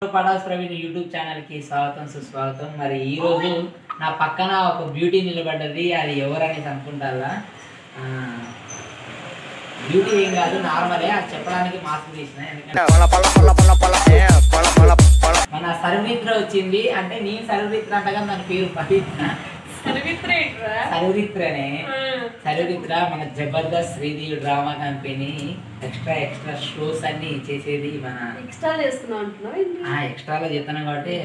పడాస్ Praveen YouTube channel కి స్వాగతం సుస్వాగతం. మరి ఈ రోజు నా పక్కన ఒక బ్యూటీ నిలబడ్డది. అది ఎవరనేసి అనుకుంటారా? బ్యూటీ ఏం కాదు, నార్మలే. అది చెప్పడానికి మాస్క్ తీసిన. మన సర్విత్ర వచ్చింది. అంటే నేను సర్విత్ర అంటగా దాని పేరు పవిత్ర. సర్విత్రనే సర్విత్ర మన Jabardasth Sridevi drama company extra shows అన్ని చేసేది. మన ఎక్స్ట్రాలో చేస్తున్నాం కాబట్టి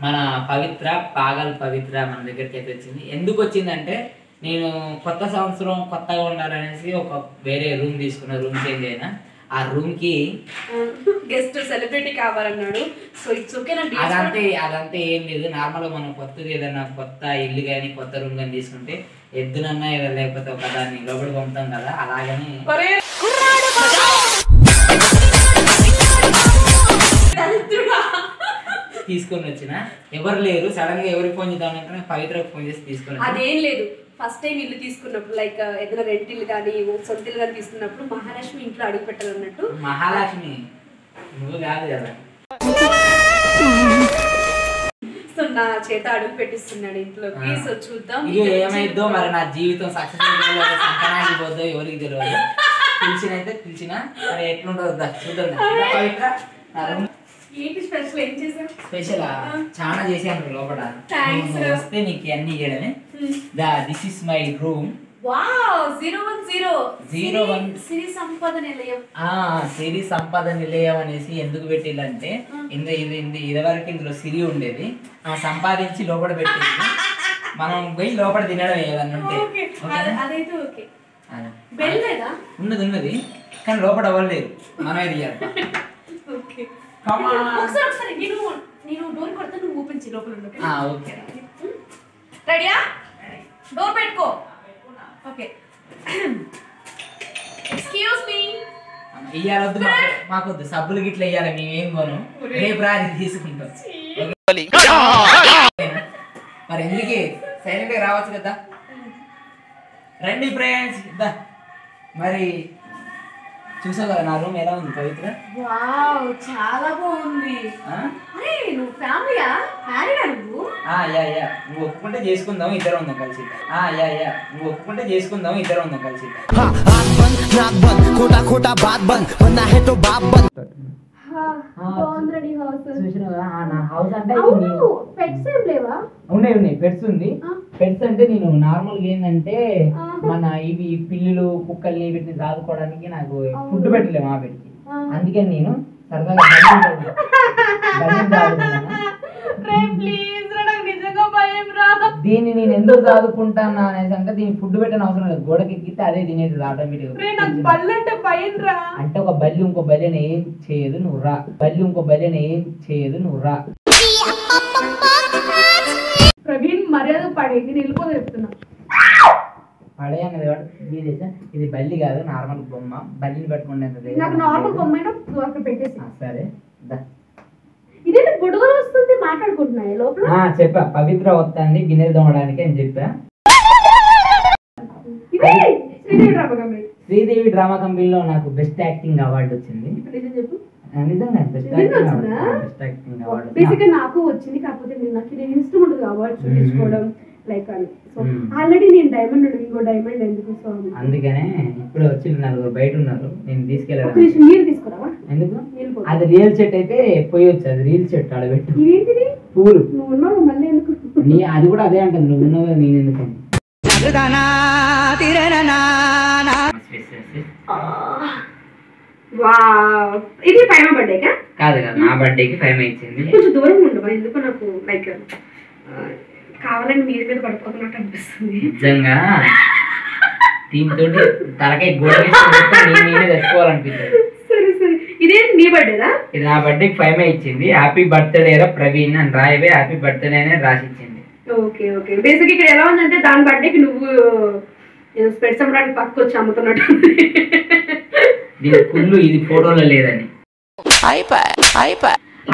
మన పవిత్ర పాగల్ పవిత్ర మన దగ్గరికి అయితే వచ్చింది. ఎందుకు వచ్చిందంటే నేను కొత్త సంవత్సరం కొత్తగా ఉండాలనేసి ఒక వేరే రూమ్ తీసుకున్న, రూమ్ చేంజ్ అయినా. ఆ రూమ్ కి గెస్ట్ సెలబ్రిటీ కావాలన్నాడు. So it's okay. అదంతా ఏం లేదు. నార్మల్ గా మనం కొత్తది ఏదైనా కొత్త ఇల్లు కానీ కొత్త రూమ్ కానీ తీసుకుంటే ఎద్దునన్నా ఏదో లేకపోతే ఒక దాన్ని లోపలికి పంపుతాం కదా, అలాగని తీసుకొని వచ్చిన. ఎవరు లేరు, సడన్ గా ఎవరికి ఫోన్ చేద్దామంటే పవిత్రకు ఫోన్ చేసి తీసుకొని. అదేం లేదు, ఫస్ట్ టైం ఇల్లు తీసుకున్నప్పుడు లైక్ ఏదైనా రెంట్ ఇల్లు కానీ సొంత ఇల్లు కానీ తీసుకున్నప్పుడు మహాలక్ష్మి ఇంట్లో అడుగు పెట్టాలన్నట్టు. మహాలక్ష్మి నువ్వు కాదు కదా. సో నా చేత అడుగు పెట్టిస్తున్నాడు ఇంట్లోకి. సో చూద్దాం ఇది ఏమైద్దో మరి. నా జీవితం సక్సెస్ సంకనాగిపోద్దో ఎవరికి తెలియదు. పిలిచిన మరి ఎట్లుంటుందో చూద్దాం. పవిత్ర ఏంటి స్పెషల్? ఏం చేశారు స్పెషల్? చాలా చేశాను లోపల. వస్తే నీకు అన్ని ఇవ్వడమే. This is my room. Wow, 010 సిరి సంపద నిలయం అనేసి ఎందుకు పెట్టిల్లంటే ఇదివరకు ఇందులో సిరి ఉండేది. సంపాదించి లోపల పెట్టింది. మనం పోయి లోపల తినడం ఏదన్నా ఉంటే ఉన్నది కానీ లోపల అవ్వలేదు. మనమే తీయాలి. నేను డోర్ కొడతా, నువ్వు ఓపెన్ చేయి లోపల. ఓకే, రెడీయా? డోర్ పెట్టుకో. Okay, excuse me. ఇయ్యాలొద్దు, మాకొద్దు. సబ్బులు గిట్ల ఇయ్యాలి. మేమేం కొను. రేపు రాజు తీసుకుంటాం. మరి ఎందుకే సైలెంట్ గా రావచ్చు కదా. రండి ఫ్రెండ్స్. మరి చూసావు కదా నా రూమ్ ఎలా ఉంది పవిత్ర? వావ్, చాలా బాగుంది. అరే నువ్వు ఫ్యామిలీయా? మ్యారీడా నువ్వు? నువ్వు ఒప్పుకుంటే చేసుకుందాం, ఇద్దరు ఉందాం కలిసి. నువ్వు ఒప్పుకుంటే చేసుకుందాం, ఇద్దరు ఉందాం కలిసి. ఉన్నాయి పెట్స్ ఉంది. పెట్స్ అంటే నేను నార్మల్ గా ఏంటంటే మన ఇవి పిల్లులు కుక్కల్ని వీటిని సాదుకోవడానికి నాకు ఫుడ్ పెట్టలేము మా పెట్టి. అందుకని నేను సరదాగా దీన్ని నేను ఎందుకు చదువుకుంటాను అనేసి అంటే దీన్ని ఫుడ్ పెట్టని అవసరం లేదు. గోడకి ఎక్కితే అదే తినేది ఆటోమేటిక్. అంటే ఒక బల్లి ఇంకో బల్లిని ఏం చేయదు, నువ్వు రా. బల్లి ఇంకో బల్లిని ఏం చేయదు, నువ్వు రా. ప్రవీణ్ మర్యాద పడేది నిలిపోదు చెప్తున్నా. పడే అనేది ఇది బల్లి కాదు, నార్మల్ బొమ్మ. బల్లిని పెట్టుకుంటే నార్మల్ బొమ్మ పెట్టేసి. సరే ఇదే గొడవలు వస్తుంది మాట్లాడుకుంటున్నాయి లోపల. చెప్పా పవిత్ర వస్తుంది గిన్నెలు తోమడానికి అని చెప్పా. శ్రీదేవి డ్రామా కంపెనీలో నాకు బెస్ట్ యాక్టింగ్ అవార్డు వచ్చింది. నిజంగా బెస్ట్ యాక్టింగ్ అవార్డు బేసిక్ గా నాకు వచ్చింది. కాకపోతే నేను ఇన్స్ట్రుమెంట్ అవార్డు చూపించుకోవడం లైక్ అని. సో ఆల్రెడీ నేను డైమండ్ ఇంకో డైమండ్ ఎందుకు. సో అందుకనే ఇప్పుడు వచ్చి నలుగురు బయట ఉన్నారు. నేను తీసుకెళ్ళాను. మీరు తీసుకురావా? ఎందుకు? అది రియల్ సెట్ అయితే పోయొచ్చు. అది రియల్ సెట్ ఆడబెట్టు. ఏంటిది పూలు? నువ్వు ఉన్నావు మళ్ళీ ఎందుకు? అది కూడా అదే అంటుంది. నువ్వు ఉన్నావు నేను ఎందుకు. ఇది 5 బర్త్డేకా? కాదు నా బర్త్డేకి 5 ఇచ్చింది. కొంచెం దూరం ఉండవు ఎందుకు నాకు లైక్ కావాలని మీద పడిపోతున్నట్టు అనిపిస్తుంది నిజంగా. దీంతో తలకాయ గోడ తెచ్చుకోవాలనిపిస్తుంది. సరే సరే, ఇదే నీ బర్త్డేదా? ఇది నా బర్త్డేకి 5 ఇచ్చింది. హ్యాపీ బర్త్డే రా ప్రవీణ్ అని రాయవే. హ్యాపీ బర్త్డే అనే రాసి ఇచ్చింది. Okay okay. బేసిక్ ఇక్కడ ఎలా ఉందంటే దాని బర్త్డేకి నువ్వు స్పెట్స్ అమ్మడానికి పక్కకు వచ్చి అమ్ముతున్నట్టు. దీని కుళ్ళు ఇది ఫోటోలో లేదని.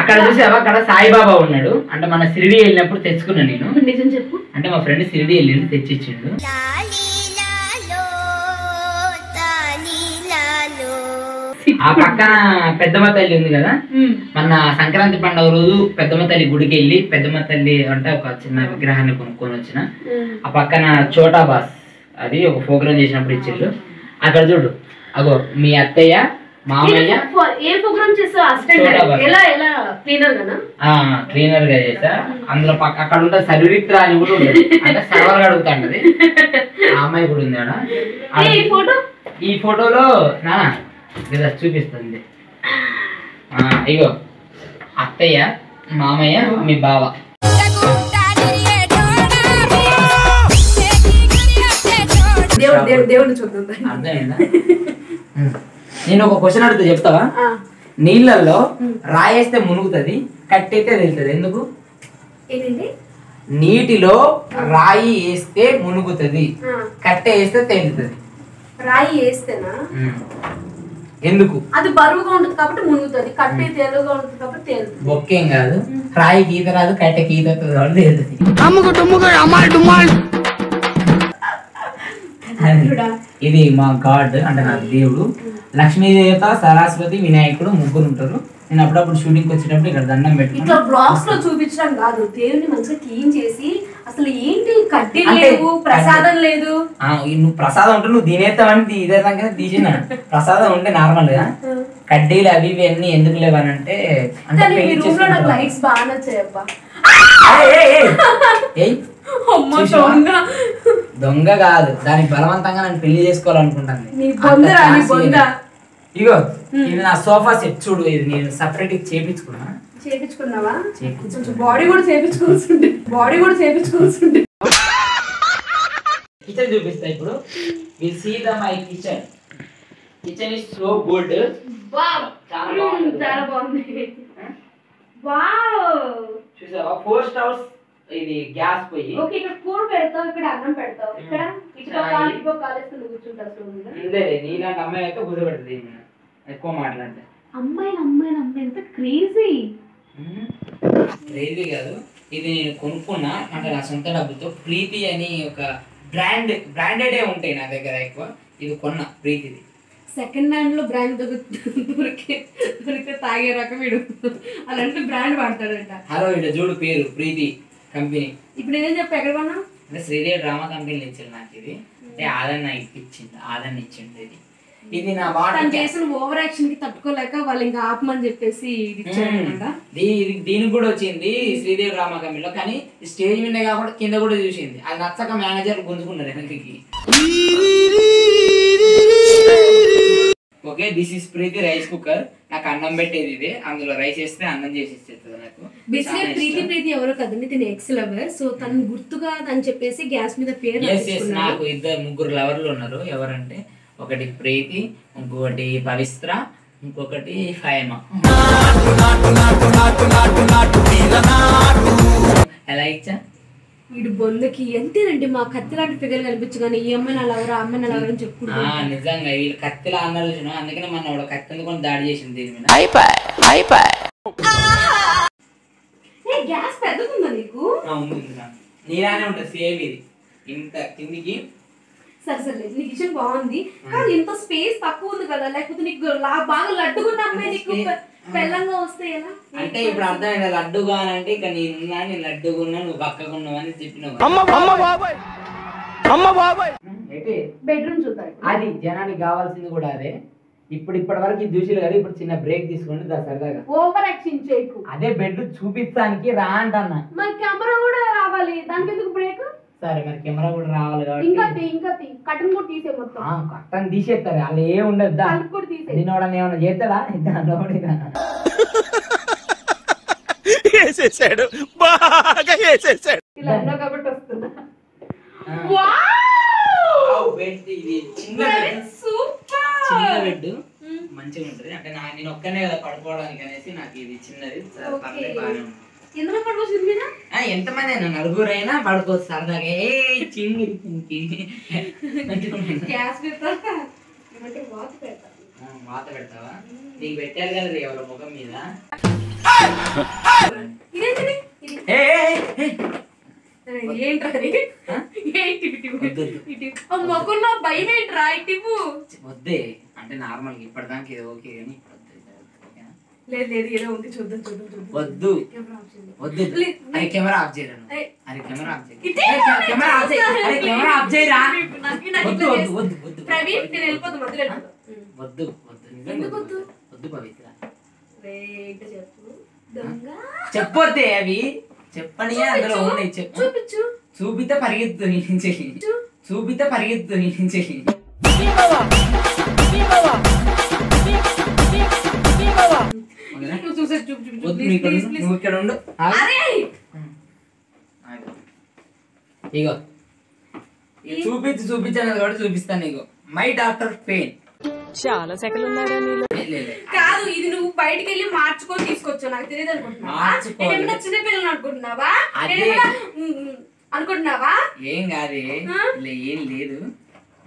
అక్కడ చూసావా, అక్కడ సాయిబాబా ఉన్నాడు. అంటే మన షిరిడి వెళ్ళినప్పుడు తెచ్చుకున్నా నేను. నిజం చెప్పు. అంటే మా ఫ్రెండ్ షిరిడి వెళ్ళిండు, ఆ పక్కన పెద్దమ్మ తల్లి ఉంది కదా, మన సంక్రాంతి పండుగ రోజు పెద్దమ్మ తల్లి గుడికి వెళ్ళి పెద్దమ్మ తల్లి అంటే ఒక చిన్న విగ్రహాన్ని కొనుక్కొని వచ్చిన. ఆ పక్కన చోటా బాస్ అది ఒక ప్రోగ్రామ్ చేసినప్పుడు ఇచ్చిళ్ళు. అక్కడ చూడు, అగో మీ అత్తయ్య మామయ్య. ఏ ప్రోగ్రామ్ చేస్తావు? క్లీనర్ గా చేసా. అందులో అక్కడ ఉంటే సరిత్ర అని కూడా ఉండదు, అంటే సర్వర్ అడుగుతాంటది. ఆ అమ్మాయి కూడా ఉంది ఆడ. ఈ ఫోటోలో నా చూపిస్తుంది. ఇగో అత్తయ్య మామయ్య మీ బావ. అర్థమైందా? నేను ఒక క్వశ్చన్ అడిగితే చెప్తావా? నీళ్ళల్లో రాయేస్తే మునుగుతుంది, కట్టయితే వెళ్తుంది, ఎందుకు? నీటిలో రాయి వేస్తే మునుగుతుంది, కట్టె వేస్తే తేలుతుంది. రాయి వేస్తేనా? ఎందుకు? అది బరువుగా ఉంటుంది కాబట్టి మునుగుతుంది, కట్టె తేలుగా ఉంటుంది కాబట్టి తేలుతుంది. బొక్కేం కాదు, రాయికి ఈత రాదు, కట్టెకి ఈత కాబట్టి తేలుతుంది. ఇది మా గాడ్ అంటే నా దేవుడు. లక్ష్మీదేవత, సరస్వతి, వినాయకుడు ముగ్గురు ఉంటారు. నేను అప్పుడప్పుడు షూటింగ్ వచ్చేటప్పుడు ఇక్కడ దండం పెట్టి ఇట్లా బ్లాగ్స్ లో చూపించడం కాదు, దేవుని మంచిగా క్లీన్ చేసి అసలు ఏంటి కడ్డీ లేవు, ప్రసాదం లేదు. నువ్వు ప్రసాదం ఉంటే నువ్వు తినేస్తావని ఇదే దాకా తీసిన. ప్రసాదం ఉంటే నార్మల్ గా, కడ్డీలు అవి ఇవి అన్ని ఎందుకు లేవనంటే లైట్స్ బాగా నచ్చాయబ్బా. దొంగ కాదు, దానికి బలవంతంగా నన్ను పెళ్లి చేసుకోవాలనుకుంటాను. ఇగో ఇది నా సోఫా సెట్ చూడు, ఇది నేను సపరేట్ చేపించుకున్నా. చేపించుకున్నావా? బాడీ కూడా చేపించుకోవాల్సింది, బాడీ కూడా చేపించుకోవాల్సింది. కిచెన్ చూపిస్తా ఇప్పుడు. Will see the my kitchen. Kitchen is so good. చాలా బాగుంది. వావ్, చూసావా? 4 స్టవ్స్, ఇది గ్యాస్ పొయ్యి. ఓకే, ఇక్కడ కూర పెడతావు, ఇక్కడ అన్నం పెడతావు, ఇక్కడ ఇటుపక్క కాలేస్తూ కూర్చుంటావు. నీలాంటి అమ్మాయి అయితే కూర్చోబెడుతుంది ఎక్కువ మాట్లాడితే. అమ్మాయి ఎంత క్రేజీ. క్రేజీ కాదు, ఇది నేను కొనుక్కున్నా అంటే నా సొంత డబ్బుతో. ప్రీతి అని ఒక బ్రాండెడే ఉంటాయి నా దగ్గర ఎక్కువ. ఇది కొన్న ప్రీతిది. సెకండ్ హ్యాండ్ లో బ్రాండ్ దొరికితే తాగే రకం వీడు, అలాంటి బ్రాండ్ వాడతాడంట. హలో, ఇక్కడ చూడు పేరు ప్రీతి కంపెనీ. ఇప్పుడు నేనేం చెప్పా, ఎక్కడ కొన్నా? అంటే శ్రీదేవి డ్రామా కంపెనీలో ఇచ్చారు నాకు ఇది. అంటే ఆదరణ ఇచ్చింది, ఆదరణ ఇచ్చింది ఇది. ఇది నా వాటర్ చేసిన ఓవర్ యాక్షన్ కి తట్టుకోలేక వాళ్ళు ఇంకా ఆపమని చెప్పేసి దీనికి కూడా వచ్చింది శ్రీదేవి డ్రామా కంపెనీలో. కానీ స్టేజ్ మీద కాకుండా కింద కూడా చూసింది. అది నచ్చక మేనేజర్ గుంజుకున్నారు వెనక్కి. Okay, this is Preethi rice cooker. నాకు అన్నం పెట్టేది ఇదే, అందులో రైస్ వేస్తే అన్నం చేసి ఇచ్చేస్తుంది నాకు. బేసిక్గా ప్రీతి ఎవరో కదండి, తిని ఎక్స్ లవర్. సో తను గుర్తుగా అని చెప్పేసి గ్యాస్ మీద పేరు. నాకు 2-3 లవర్లు ఉన్నారు. ఎవరంటే ఒకటి ప్రీతి, ఇంకొకటి పవిత్ర, ఇంకొకటి ఫైమ. ఎలా ఇచ్చా? వీడు బొందకి ఎంతేనండి, మా కత్తి లాంటి ఫిగర్ కనిపించు కానీ ఈ అమ్మాయి నలవరా, అమ్మాయి నలవరా అని చెప్పుకుంటా. నిజంగా వీళ్ళు కత్తిలా అన్నారు, అందుకనే మన కత్తి ఎందుకొని దాడి చేసింది దీని మీద. గ్యాస్ పెద్దగుందా నీకు? నీలానే ఉంటుంది సేమ్ ఇది. ఇంత కిందికి సరే నీ కిచెన్ బాగుంది, కానీ ఇంత స్పేస్ తక్కువ ఉంది కదా. లేకపోతే నీకు బాగా లడ్డుకున్న అమ్మాయి నీకు పెళ్ళంగా వస్తే ఎలా? అంటే ఇప్పుడు అర్థమైందా లడ్డుగా అని అంటే, ఇక నేను లడ్డుగా ఉన్నా, నువ్వు పక్కకున్నావు అని చెప్పినావు. బెడ్రూమ్ చూద్దాం. అది జనానికి కావాల్సింది కూడా అదే. ఇప్పటి వరకు ఇది చూసిరు కదా, ఇప్పుడు చిన్న బ్రేక్ తీసుకోండి సరదాగా. ఓవర్ యాక్షన్ చేయకు. అదే బెడ్ చూపించడానికి రా అంటన్నా. మరి కెమెరా కూడా రావాలి, దానికి ఎందుకు బ్రేక్? సరే, మరి కెమెరా కూడా రావాలి కాబట్టి ఇంకా కటన్ కూడా తీసే మొత్తం. కట్టని తీసేస్తారు, వాళ్ళు ఏం ఉండదు. నేను ఏమన్నా చేస్తాడా? కాబట్టి వస్తున్నా. చిన్న బెడ్ మంచిగా ఉంటది. అంటే నేను ఒక్కనే కదా పడుకోవడానికి అనేసి నాకు ఇది చిన్నది బాగానే ఉంది. ఎంతమంది అయినా 4 అయినా పడుకోవచ్చు సరదాగా. వాత పెడతావా? నీకు పెట్టారు కదా ఎవరి ముఖం మీద. మొక్కల్లో భయం ఏంట్రా? వద్దే అంటే నార్మల్ ఇప్పటిదానికి ఇది ఓకే కానీ ఇప్పుడు లేదు లేదు ఏదో ఉంది చూద్దాం చూద్దాం చూద్దాం. వద్దు వద్దు అరే కెమెరా ఆఫ్ చేయరా అరే కెమెరా ఆఫ్ చేయి కెమెరా ఆఫ్ చేయి అరే కెమెరా ఆఫ్ చేయరా వద్దు వద్దు వద్దు వద్దు ప్రవీణ్ నేను వెళ్ళిపోతాను మధ్యలో వద్దు వద్దు నిజంగా వద్దు వద్దు పవిత్ర చెప్పొద్దే అవి చెప్పని అందులో ఉన్నాయి చెప్పు చూపించు చూపితే పరిగెత్తు నీ నుంచి చూపితే పరిగెత్తు నీ నుంచి నువ్వు ఇక్కడ ఉండు ఇగో చూపించాను కాబట్టి చూపిస్తాను నీకు మై డాక్టర్ పెయిన్ చాలా సెకలు ఉన్నారా కాదు ఇది నువ్వు బయటికి వెళ్ళి మార్చుకొని తీసుకొచ్చావు నాకు తెలియదు అనుకుంటున్నావా చిన్న పిల్లలు అనుకుంటున్నావా ఏం కాదే ఏం లేదు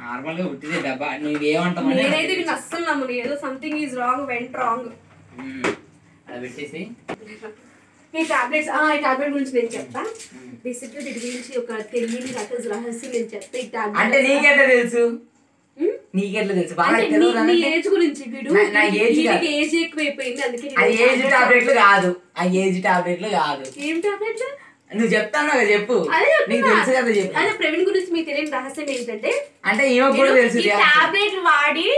నార్మల్ గా పుట్టిదే డబ్బా నువ్వేమంటావు నేనైతే వీళ్ళు అస్సలు నమ్మను ఏదో something is wrong went wrong అది పెట్టేసి ఈ టాబ్లెట్స్ ఈ టాబ్లెట్ గురించి నేను చెప్తా బేసిక్ గా దీని గురించి ఒక తెలియని రహస్యం నేను చెప్తా ఈ టాబ్లెట్ అంటే నీకెట్లా తెలుసు నీకెట్లా తెలుసు నీ ఏజ్ గురించి వీడు నా ఏజ్ ఏజ్ ఎక్కువైపోయింది అందుకే అది ఏజ్ టాబ్లెట్లు కాదు ఆ ఏజ్ టాబ్లెట్లు కాదు ఏం టాబ్లెట్లు నువ్వు చెప్తాను కదా చెప్పు నీకు తెలుసు కదా చెప్పు అదే ప్రవీణ్ గురించి మీకు తెలియని రహస్యం ఏంటంటే అంటే ఈమె కూడా తెలుసు టాబ్లెట్ వాడి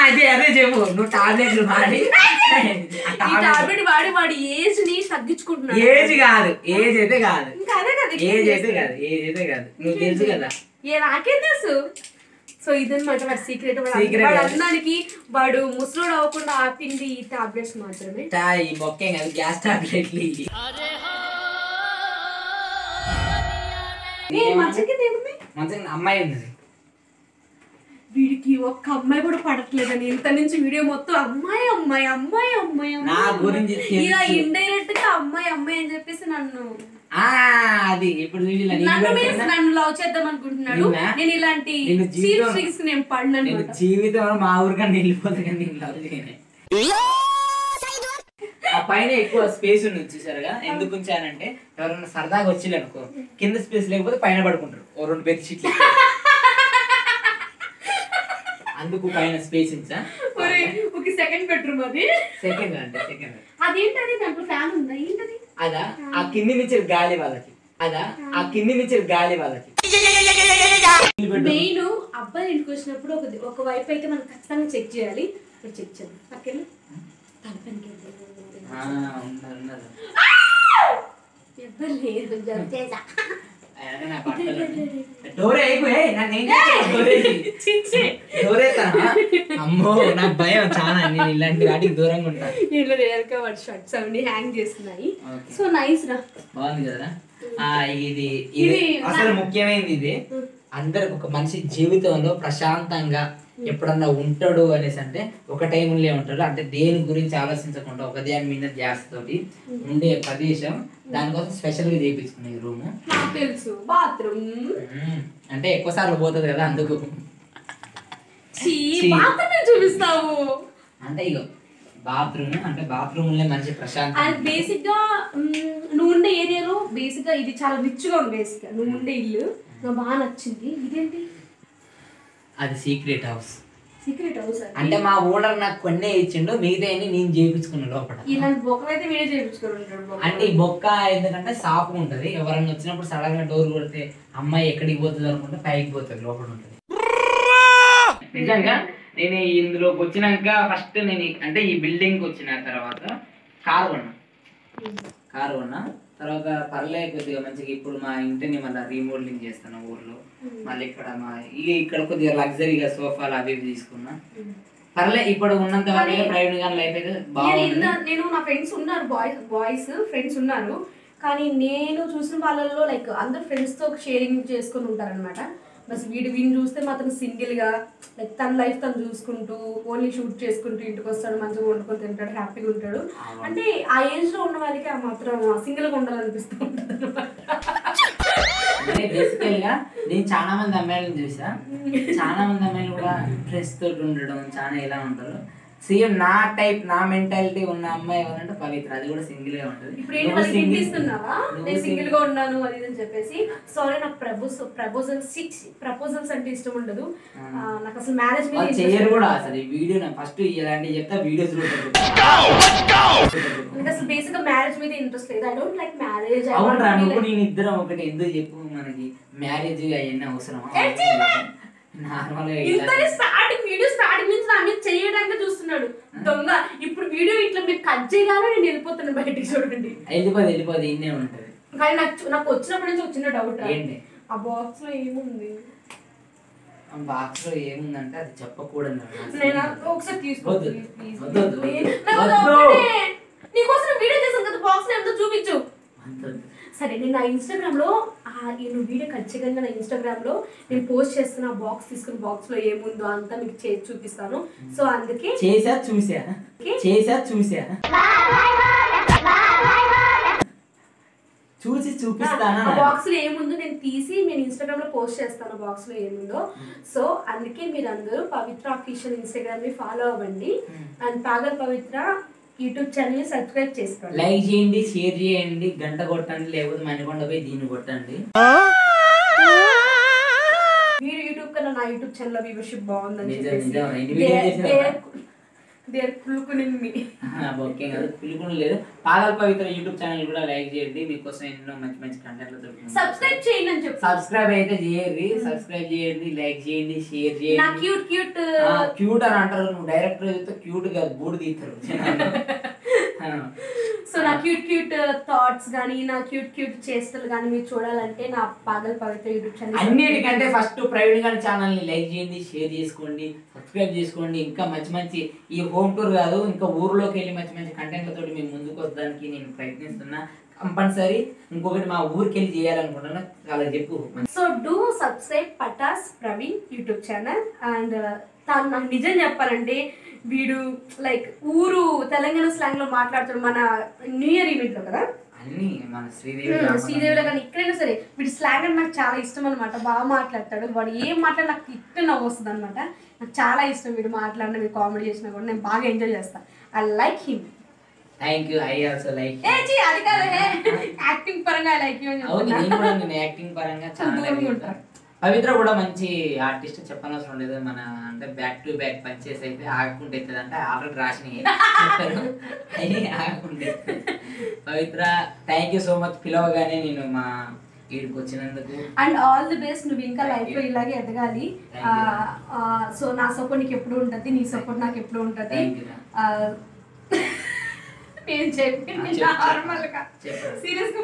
అదే అదే చెప్పు నువ్వు టాబ్లెట్లు వాడి ఈ టాబ్లెట్ వాడి వాడి ఏజ్ ని తగ్గించుకుంటున్నాడు ఏజ్ కాదు ఏజ్ అయితే కాదు ఇంకా అదే కదా ఏజ్ అయితే కాదు ఏజ్ అయితే కాదు నువ్వు తెలుసు కదా నాకేం తెలుసు సో ఇదన్నమాట వాడి సీక్రెట్ వాడు అన్నానికి వాడు ముసలోడు అవ్వకుండా ఆపింది ఈ టాబ్లెట్స్ మాత్రమే ఈ మొక్కే కాదు గ్యాస్ టాబ్లెట్లు మంచిగా అమ్మాయి ఉంది వీడికి ఒక్క అమ్మాయి కూడా పడట్లేదని ఇంత నుంచి వీడియో మొత్తం అమ్మాయి అమ్మాయి అమ్మాయి అమ్మాయి నా గురించి ఇలా ఇండైరెక్ట్ గా అమ్మాయి అమ్మాయి అని చెప్పేసి నన్ను అది ఇప్పుడు నన్ను లవ్ చేద్దాం అనుకుంటున్నాడు నేను ఇలాంటి నేను పడినాను జీవితం మా ఊరికన్నా వెళ్ళిపోతుంది కానీ నేను లవ్ చేయను ఆ పైన ఎక్కువ స్పేస్ ఉంది చూసారుగా ఎందుకు ఉంచానంటే ఎవరైనా సరదాగా వచ్చి అనుకో కింద స్పేస్ లేకపోతే పైన పడుకుంటారు ఓ 2 బెడ్షీట్లు అందుకు పైన స్పేస్ ఉంచా ఒక సెకండ్ బెడ్రూమ్ అది సెకండ్ అంటే సెకండ్ అదేంటది దాంట్లో ఫ్యాన్ ఉందా ఏంటది అదా ఆ కింది నుంచి గాలి వాళ్ళకి ఆ కింది నుంచి గాలి వాళ్ళకి నేను అబ్బాయి ఇంటికి వచ్చినప్పుడు ఒక వైపు అయితే మనం ఖచ్చితంగా చెక్ చేయాలి చెక్ చేద్దాం పక్కన తలపనికి అమ్మో నాకు భయం చాలా నేను ఇలాంటి వాటికి దూరంగా ఉంటాను షర్ట్స్ అవన్నీ హ్యాంగ్ చేస్తున్నాయి సో నైస్ రా బాగుంది కదా ఇది అసలు ముఖ్యమైనది ఇది అందరికి ఒక మనిషి జీవితంలో ప్రశాంతంగా ఎప్పుడన్నా ఉంటాడు అనేసి అంటే ఒక టైంలో ఉంటాడు అంటే దేని గురించి ఆలోచించకుండా ఒక దాని మీద ధ్యాస తోటి ఉండే ప్రదేశం దానికోసం స్పెషల్ గా చేయించుకునే రూమ్ తెలుసు బాత్రూమ్ అంటే ఎక్కువ సార్లు పోతుంది కదా అందుకు చూపిస్తావు అంటే ఇగో బాత్రూమ్ అంటే బాత్రూమ్ మంచి ప్రశాంతం అండ్ బేసిక్ గా నువ్వు ఉండే ఏరియాలో బేసిక్ గా ఇది చాలా రిచ్ గా ఉంది బేసిక్ గా నువ్వు ఉండే ఇల్లు నాకు బాగా నచ్చింది ఇదేంటి అది సీక్రెట్ హౌస్ అంటే మా ఓనర్ నాకు కొన్నే ఇచ్చిండు మిగతా నేను చేయించుకున్నా లోపల ఇలాంటి బొక్కలు అయితే వీడే చేయించుకుంటాడు అంటే ఈ బొక్క ఎందుకంటే సాపు ఉంటది ఎవరన్నా వచ్చినప్పుడు సడన్ గా డోర్ కొడితే అమ్మాయి ఎక్కడికి పోతుంది అనుకుంటే పైకి పోతుంది లోపల ఉంటది నిజంగా నేను ఇందులోకి వచ్చినాక ఫస్ట్ నేను అంటే ఈ బిల్డింగ్ వచ్చిన తర్వాత కారు కొన్నా తర్వాత పర్లే కొద్దిగా మంచిగా ఇప్పుడు మా ఇంటిని మళ్ళీ రీమోడలింగ్ చేస్తాను ఊర్లో మళ్ళీ ఇక్కడ ఇక్కడ కొద్దిగా లగ్జరీగా సోఫాలు అవి తీసుకున్నా పర్లే ఇప్పుడు ఉన్నంత వరకు ప్రైవేట్ గా లైఫ్ అయితే బాగుంది నేను నా ఫ్రెండ్స్ ఉన్నారు బాయ్స్ ఫ్రెండ్స్ ఉన్నారు కానీ నేను చూసిన వాళ్ళల్లో లైక్ అందరు ఫ్రెండ్స్ తో షేరింగ్ చేసుకుని ఉంటారనమాట బస్ వీడిని చూస్తే మాత్రం సింగిల్ గా లైక్ తన లైఫ్ తను చూసుకుంటూ ఓన్లీ షూట్ చేసుకుంటూ ఇంటికి వస్తాడు మంచిగా వండుకొని తింటాడు హ్యాపీగా ఉంటాడు అంటే ఆ ఏజ్ లో ఉన్న వాళ్ళకి ఆ మాత్రం సింగిల్ గా ఉండాలనిపిస్తూ ఉంటుంది బేసికల్గా నేను చాలా మంది అమ్మాయిలను చూసా చాలా మంది అమ్మాయిలు కూడా ఫ్రెండ్స్ తోటి ఉండడం చాలా ఎలా ఉంటారు సేమ్ నా టైప్ నా మెంటాలిటీ ఉన్న అమ్మాయి ఎవరంటే పవిత్ర. అది కూడా సింగిల్ గా ఉంటది. ఇప్పుడు ఏంటి వాళ్ళకి ఇస్తున్నావా నేను సింగిల్ గా ఉన్నాను అది అని చెప్పేసి. సారీ నాకు ప్రపోజల్స్ అంటే ఇష్టం ఉండదు. నాకు అసలు మ్యారేజ్ మీద చెయ్యరు కూడా అసలు. ఈ వీడియో నా ఫస్ట్ ఇలాంటివి చెప్తా వీడియోస్ నాకు అసలు బేసిక్ గా మ్యారేజ్ మీద ఇంట్రెస్ట్ లేదు. I don't like marriage. అవునరా నువ్వు నేను ఇద్దరం ఒకటి ఎందుకు చెప్పు, మనకి మ్యారేజ్ అవన్నీ అవసరం స్టార్టింగ్ నుంచి నా మీద చేయడానికి చూస్తున్నాడు దొంగ. ఇప్పుడు వీడియో ఇట్లా మీరు కట్ చేయగానే నేను వెళ్ళిపోతాను బయటికి. చూడండి వెళ్ళిపోదు ఇన్నే ఉంటది. కానీ నాకు వచ్చినప్పటి నుంచి వచ్చిన డౌట్ ఏంటి ఆ బాక్స్ లో ఏముంది. బాక్స్ లో ఏముందంటే అది చెప్పకూడదు. నేను ఒకసారి తీసుకోవద్దు వద్దు. నీకోసం వీడియో చేసాను కదా, బాక్స్ లో ఎంతో చూపించు. సరే నేను నా ఇన్స్టాగ్రామ్ లో నేను వీడియో ఖచ్చితంగా నా ఇన్స్టాగ్రామ్ లో నేను పోస్ట్ చేస్తున్న బాక్స్ తీసుకుని బాక్స్ లో ఏముందో అంతా మీకు చేసి చూపిస్తాను. సో అందుకే చూసా చూసి చూపిస్తాను. బాక్స్ లో ఏముందో నేను తీసి నేను ఇన్స్టాగ్రామ్ లో పోస్ట్ చేస్తాను బాక్స్ లో ఏముందో. సో అందుకే మీరు అందరూ పవిత్ర అఫీషియల్ ఇన్స్టాగ్రామ్ ని ఫాలో అవ్వండి. And Pagal Pavitra YouTube channel subscribe చేసుకోండి, లైక్ చేయండి, షేర్ చేయండి, గంట కొట్టండి, లేకపోతే మనకొండ పోయి దీన్ని కొట్టండి. మీరు యూట్యూబ్ కన్నా నా యూట్యూబ్ ఛానల్ వ్యూవర్షిప్ బాగుందని లేదు. పాగల్ పవిత్ర యూట్యూబ్ ఛానల్ కూడా లైక్ చేయండి. మీకోసం ఎన్నో మంచి మంచి కంటెంట్లు దొరుకుతుంది. సబ్స్క్రైబ్ చేయండి అని చెప్పి సబ్స్క్రైబ్ అయితే చేయండి. సబ్స్క్రైబ్ చేయండి, లైక్ చేయండి, షేర్ చేయండి. క్యూట్ అని అంటారు. నువ్వు డైరెక్టర్ చూస్తే క్యూట్ గా బూడి తీస్తారు. సో నా క్యూట్ థాట్స్ కానీ నా క్యూట్ చేష్టలు కానీ మీరు చూడాలంటే నా పాగల్ పవిత్ర యూట్యూబ్ ఛానల్. అన్నిటికంటే ఫస్ట్ ప్రవీణ్ గారి ఛానల్ ని లైక్ చేయండి, షేర్ చేసుకోండి, సబ్స్క్రైబ్ చేసుకోండి. ఇంకా మంచి మంచి ఈ హోమ్ టూర్ కాదు ఇంకా ఊర్లోకి వెళ్ళి మంచి మంచి కంటెంట్లతో మేము ముందుకు వస్తానికి నేను ప్రయత్నిస్తున్నా. కంపల్సరీ ఇంకొకటి మా ఊరికి వెళ్ళి చేయాలనుకుంటున్నా. అలా చెప్పు. So do subscribe Patas Praveen YouTube channel. And తను నాకు నిజం చెప్పాలంటే వీడు లైక్ ఊరు తెలంగాణ స్లాంగ్ లో మాట్లాడుతాడు. మన న్యూ ఇయర్ ఈవెంట్ లో కదా శ్రీదేవిలో కానీ ఎక్కడైనా సరే వీడి స్లాంగ్ అంటే నాకు చాలా ఇష్టం అనమాట. బాగా మాట్లాడతాడు. వాడు ఏం మాట్లాడి నాకు ఇట్లా నవ్వు వస్తుంది అనమాట. నాకు చాలా ఇష్టం వీడు మాట్లాడిన, వీడు కామెడీ చేసినా కూడా నేను బాగా ఎంజాయ్ చేస్తాను. I like him. Thank you. I also like. అది కాదు యాక్టింగ్ పరంగా ఐ లైక్ యూ అని చెప్తాను. నేను యాక్టింగ్ పరంగా చాలా పవిత్ర కూడా మంచి ఆర్టిస్ట్, చెప్పనవసరం లేదు. మన అంటే బ్యాక్ టు బ్యాక్ పనిచేసి అయితే ఆగకుండా అవుతుంది అంటే ఆల్రెడీ రాసినవి ఆగకుండా. పవిత్ర థ్యాంక్ యూ సో మచ్. పిలవగానే నేను మా వీడికి వచ్చినందుకు. And all the best. నువ్వు ఇంకా లైఫ్ లో ఇలాగే ఎదగాలి. సో నా సపోర్ట్ నీకు ఎప్పుడు ఉంటుంది, నీ సపోర్ట్ నాకు ఎప్పుడు ఉంటుంది. నేను చెప్పింది నార్మల్ గా సీరియస్ గా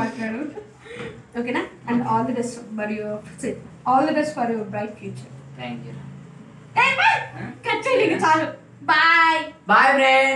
మాట్లాడు ఓకేనా. And all the best for your bright future. Thank you. చాలు. Bye friends.